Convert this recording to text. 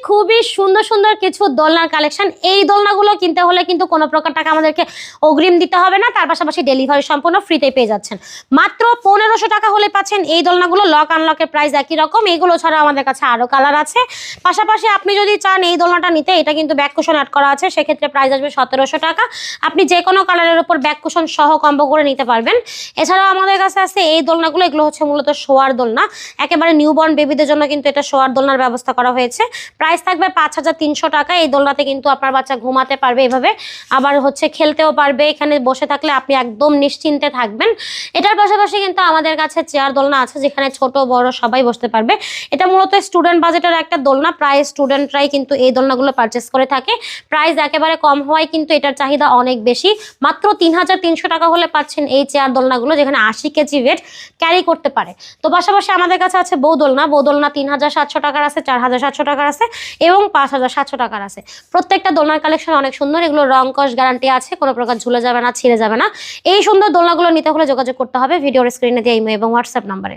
খুবই সুন্দর সুন্দর কিছু দোলনার কালেকশন। এই দোলনাগুলো কিনতে হলে কিন্তু কোনো প্রকার টাকা আমাদেরকে অগ্রিম দিতে হবে না, তার পাশাপাশি ডেলিভারি সম্পূর্ণ ফ্রিতে পেয়ে যাচ্ছেন। মাত্র 1500 টাকা হলে পাচ্ছেন এই দোলনাগুলো। লক আনলকের প্রাইস একই রকম। এইগুলো ছাড়া আমাদের কাছে আরো কালার আছে। পাশাপাশি আপনি যদি চান এই দোলনাটা নিতে, এটা কিন্তু ব্যাক কুশন অ্যাড করা আছে, সেক্ষেত্রে প্রাইস আসবে 1700 টাকা। আপনি যে কোনো কালারের উপর ব্যাক কুশন সহ কম্বো করে নিতে পারবেন। এছাড়াও আমাদের কাছে আছে এই দোলনাগুলো। এগুলো হচ্ছে মূলত শোয়ার দোলনা, একেবারে নিউবর্ন বেবিদের জন্য কিন্তু এটা শোয়ার দোলনার ব্যবস্থা করা হয়েছে। প্রাইস থাকবে 5300 টাকা। এই দোলনাতে কিন্তু আপনার বাচ্চা ঘুমাতে পারবে এভাবে, আবার হচ্ছে খেলতেও পারবে। এখানে বসে থাকলে আপনি একদম নিশ্চিন্তে থাকবেন। এটার পাশাপাশি কিন্তু আমাদের কাছে চেয়ার দোলনা আছে, যেখানে ছোট বড় সবাই বসতে পারবে। এটা মূলত স্টুডেন্ট বাজেটের একটা দোলনা। প্রায় স্টুডেন্টরাই কিন্তু এই দোলনাগুলো পারচেস করে থাকে। প্রাইস একেবারে কম হওয়ায় কিন্তু এটার চাহিদা অনেক বেশি। মাত্র 3300 টাকা হলে পাচ্ছেন এই চেয়ার দোলনাগুলো, যেখানে 80 কেজি ওয়েট ক্যারি করতে পারে। তো পাশাপাশি আমাদের কাছে আছে বউ দোলনা। বউ দোলনা 3700 টাকার আছে, 4700 টাকার আছে এবং 5700 টাকার আছে। প্রত্যেকটা দোলনার কালেকশন অনেক সুন্দর। এগুলো রং কস গ্যারান্টি আছে, কোনো প্রকার ঝুলে যাবে না, ছিঁড়ে যাবে না। এই সুন্দর দোলনাগুলো নিতে হলে যোগাযোগ করতে হবে ভিডিওর স্ক্রিনে দিয়ে ইমো এবং হোয়াটসঅ্যাপ নাম্বারে।